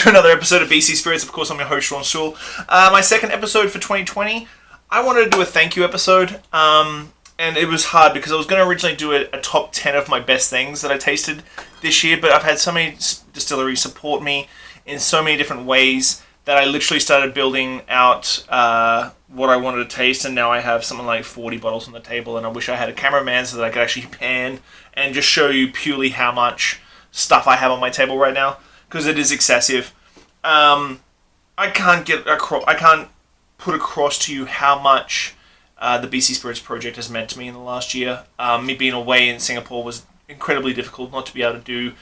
to another episode of BC Spirits. Of course, I'm your host, Sean Sewell. My second episode for 2020. I wanted to do a thank you episode, and it was hard because I was going to originally do a top 10 of my best things that I tasted this year, but I've had so many distilleries support me in so many different ways that I literally started building out what I wanted to taste, and now I have something like 40 bottles on the table, and I wish I had a cameraman so that I could actually pan and just show you purely how much stuff I have on my table right now, because it is excessive. I can't put across to you how much the BC Spirits project has meant to me in the last year. Me being away in Singapore was incredibly difficult, not to be able to do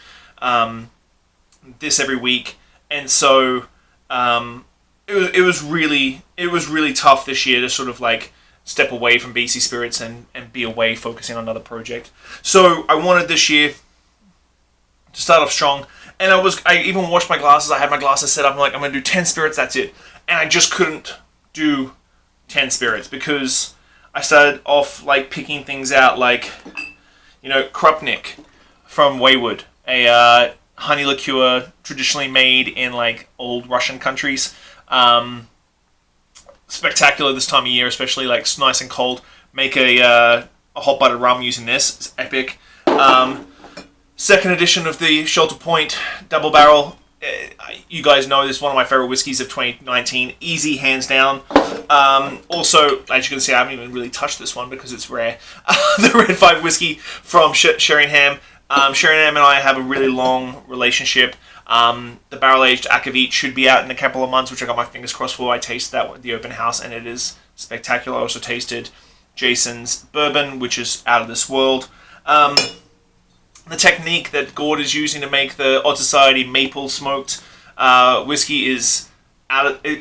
this every week, and so it was really tough this year to sort of like step away from BC Spirits and be away focusing on another project. So I wanted this year to start off strong, and I even washed my glasses. I had my glasses set up. I'm like, I'm going to do 10 spirits, that's it. And I just couldn't do 10 spirits because I started off like picking things out, like, you know, Krupnik from Wayward, a honey liqueur traditionally made in like old Russian countries. Spectacular this time of year, especially like nice and cold. Make a hot buttered rum using this. It's epic. Second edition of the Shelter Point Double Barrel. You guys know this is one of my favorite whiskeys of 2019. Easy, hands down. Also, as you can see, I haven't even really touched this one because it's rare. The Red 5 whiskey from Sheringham. Sheringham and I have a really long relationship. The barrel-aged Akavit should be out in a couple of months, which I got my fingers crossed for. I tasted that at the open house, and it is spectacular. I also tasted Jason's bourbon, which is out of this world. The technique that Gord is using to make the Odd Society maple smoked whiskey is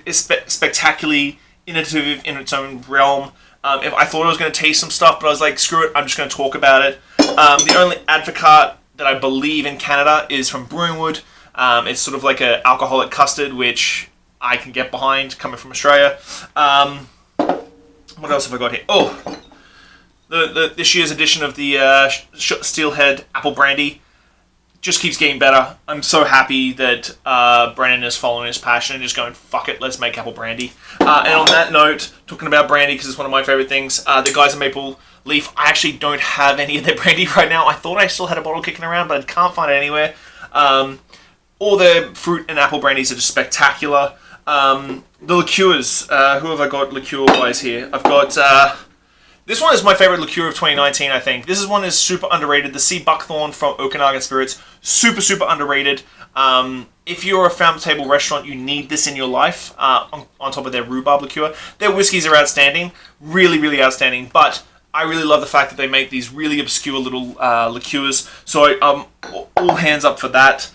spectacularly innovative in its own realm. If I thought I was going to taste some stuff, but I was like, screw it, I'm just going to talk about it. The only advocate that I believe in Canada is from Brewingwood. It's sort of like an alcoholic custard, which I can get behind coming from Australia. What else have I got here? Oh, this year's edition of the Steelhead Apple Brandy just keeps getting better. I'm so happy that Brennan is following his passion and just going, fuck it, let's make apple brandy. And on that note, talking about brandy, because it's one of my favorite things, the guys at Maple Leaf, I actually don't have any of their brandy right now. I thought I still had a bottle kicking around, but I can't find it anywhere. All their fruit and apple brandies are just spectacular. The liqueurs, who have I got liqueur-wise here? I've got... this one is my favorite liqueur of 2019, I think. This is one is super underrated. The Sea Buckthorn from Okanagan Spirits. Super, super underrated. If you're a farm-to-table restaurant, you need this in your life, on top of their rhubarb liqueur. Their whiskies are outstanding. Really, really outstanding. But I really love the fact that they make these really obscure little liqueurs. So all hands up for that.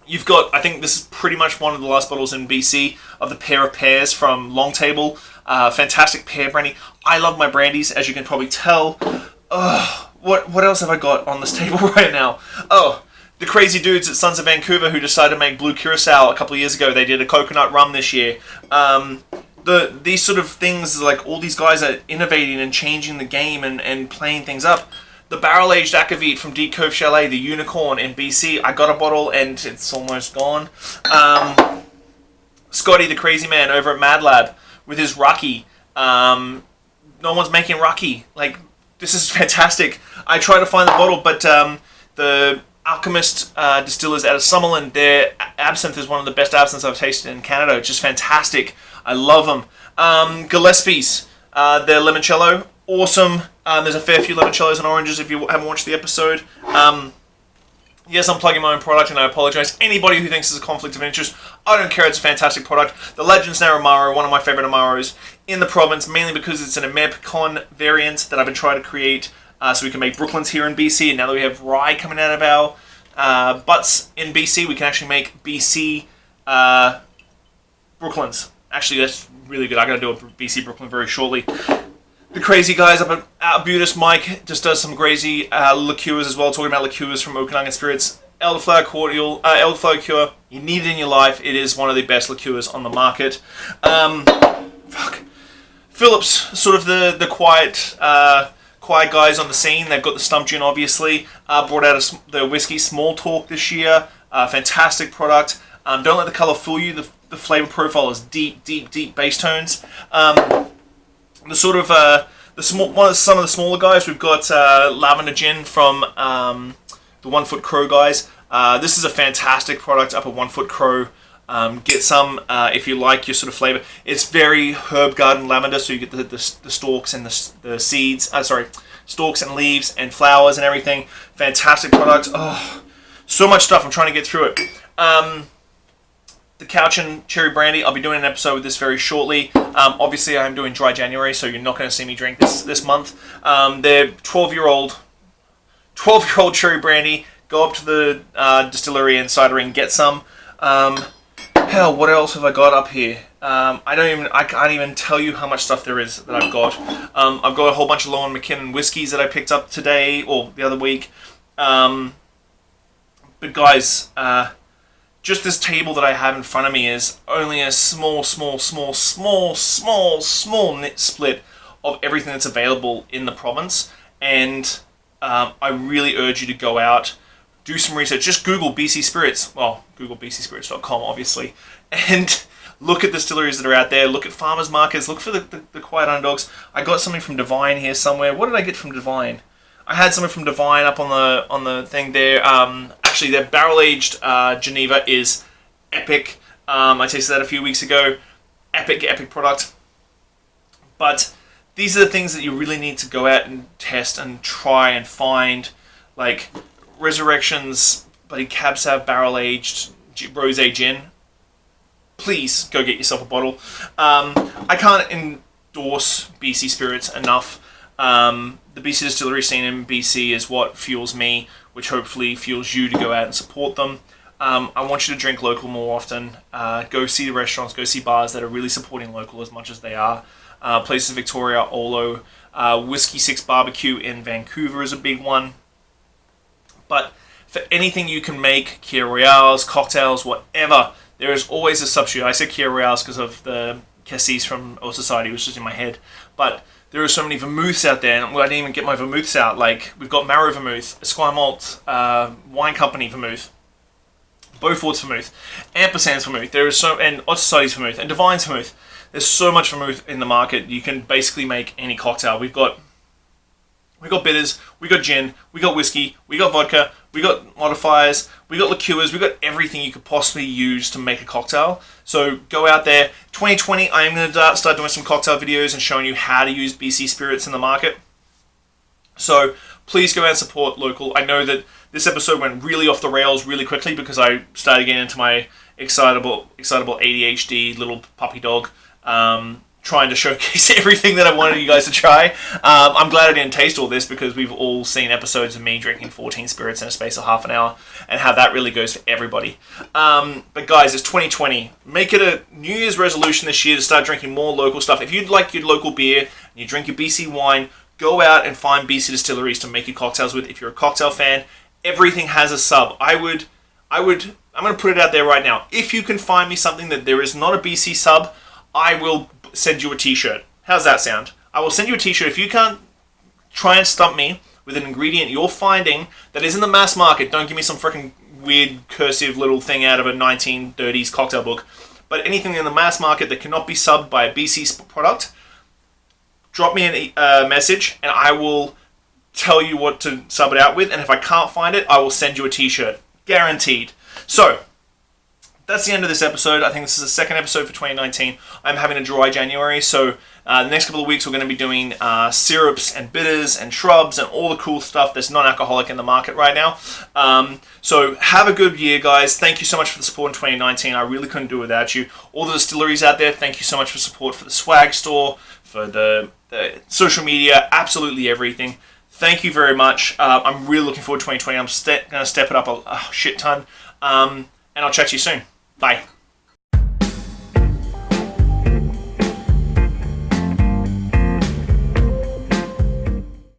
You've got, I think this is pretty much one of the last bottles in BC of the Pair of Pears from Long Table. Fantastic pear brandy. I love my brandies, as you can probably tell. What else have I got on this table right now? Oh, the crazy dudes at Sons of Vancouver who decided to make Blue Curacao a couple of years ago. They did a coconut rum this year. These sort of things, like all these guys are innovating and changing the game and playing things up. The barrel-aged Akavit from Deep Cove Chalet, the Unicorn in BC. I got a bottle and it's almost gone. Scotty, the crazy man over at Mad Lab with his Rocky. No one's making Rocky. Like, this is fantastic. I tried to find the bottle, but the Alchemist distillers out of Summerland, their absinthe is one of the best absinthes I've tasted in Canada. It's just fantastic. I love them. Gillespie's, their limoncello, awesome. There's a fair few limoncellos and oranges if you haven't watched the episode. Yes, I'm plugging my own product, and I apologize. Anybody who thinks there's a conflict of interest, I don't care. It's a fantastic product. The Legends Narumaro, one of my favorite Amaros in the province, mainly because it's an American variant that I've been trying to create so we can make Brooklyns here in BC. And now that we have rye coming out of our butts in BC, we can actually make BC Brooklyns. Actually, that's really good. I got to do a BC Brooklyn very shortly. The crazy guys up at Budas, Mike, just does some crazy liqueurs as well, talking about liqueurs from Okanagan Spirits. Elderflower Cordial, Elderflower Liqueur, you need it in your life. It is one of the best liqueurs on the market. Phillips, sort of the quiet guys on the scene. They've got the Stump Gin, obviously. Brought out the whiskey Small Talk this year. Fantastic product. Don't let the color fool you. The flavor profile is deep, deep, deep base tones. The sort of some of the smaller guys, we've got Lavender Gin from the One Foot Crow guys. This is a fantastic product up at One Foot Crow. Get some if you like your sort of flavor. It's very herb garden lavender, so you get the stalks and the seeds. Stalks and leaves and flowers and everything. Fantastic product. Oh, so much stuff. I'm trying to get through it. The Cowichan Cherry Brandy, I'll be doing an episode with this very shortly. Obviously, I'm doing Dry January, so you're not going to see me drink this month. They're 12-year-old cherry brandy. Go up to the distillery and cidery and get some. Hell, what else have I got up here? I can't even tell you how much stuff there is that I've got. I've got a whole bunch of Lowen McKinnon whiskies that I picked up today or the other week. But guys, just this table that I have in front of me is only a small split of everything that's available in the province. And I really urge you to go out, do some research. Just Google BC Spirits. Well, Google bcspirits.com, obviously. And look at the distilleries that are out there. Look at farmers markets. Look for the quiet underdogs. I got something from Divine here somewhere. What did I get from Divine? I had something from Divine up on the thing there. Actually, their barrel-aged Geneva is epic. I tasted that a few weeks ago. Epic product. But these are the things that you really need to go out and test and try and find. Like Resurrection's bloody Cab Sav barrel-aged rosé gin. Please go get yourself a bottle. I can't endorse BC Spirits enough. The BC distillery scene in BC is what fuels me, which hopefully fuels you to go out and support them. I want you to drink local more often. Go see the restaurants, go see bars that are really supporting local as much as they are. Places Victoria, Olo, Whiskey 6 Barbecue in Vancouver is a big one. But for anything you can make, Kia Royales, cocktails, whatever, there is always a substitute. I said Kia Royales because of the Cassis from Eau Society, which is in my head. But there are so many vermouths out there, and I didn't even get my vermouths out. Like, we've got Marrow Vermouth, Esquire Malt, Wine Company Vermouth, Beaufort's Vermouth, Ampersand's Vermouth, and Eau Society's Vermouth, and Divine's Vermouth. There's so much vermouth in the market, you can basically make any cocktail. We've got bitters, we got gin, we got whiskey, we got vodka, we got modifiers, we got liqueurs, we got everything you could possibly use to make a cocktail. So go out there. 2020, I am going to start doing some cocktail videos and showing you how to use BC Spirits in the market. So please go out and support local. I know that this episode went really off the rails really quickly because I started getting into my excitable ADHD little puppy dog. Trying to showcase everything that I wanted you guys to try. I'm glad I didn't taste all this because we've all seen episodes of me drinking 14 spirits in a space of half an hour and how that really goes for everybody. But guys, it's 2020. Make it a New Year's resolution this year to start drinking more local stuff. If you'd like your local beer and you drink your BC wine, go out and find BC distilleries to make your cocktails with. If you're a cocktail fan, everything has a sub. I'm going to put it out there right now. If you can find me something that there is not a BC sub, I will send you a t-shirt. How's that sound? I will send you a t-shirt. If you can't try and stump me with an ingredient you're finding that is in the mass market, don't give me some freaking weird cursive little thing out of a 1930s cocktail book, but anything in the mass market that cannot be subbed by a BC product, drop me a message and I will tell you what to sub it out with, and if I can't find it, I will send you a t-shirt. Guaranteed. So, that's the end of this episode. I think this is the second episode for 2019. I'm having a dry January, so the next couple of weeks we're going to be doing syrups and bitters and shrubs and all the cool stuff that's non-alcoholic in the market right now. So have a good year, guys. Thank you so much for the support in 2019. I really couldn't do it without you. All the distilleries out there, thank you so much for support for the swag store, for the social media, absolutely everything. Thank you very much. I'm really looking forward to 2020. I'm going to step it up a shit ton. And I'll chat to you soon. Bye.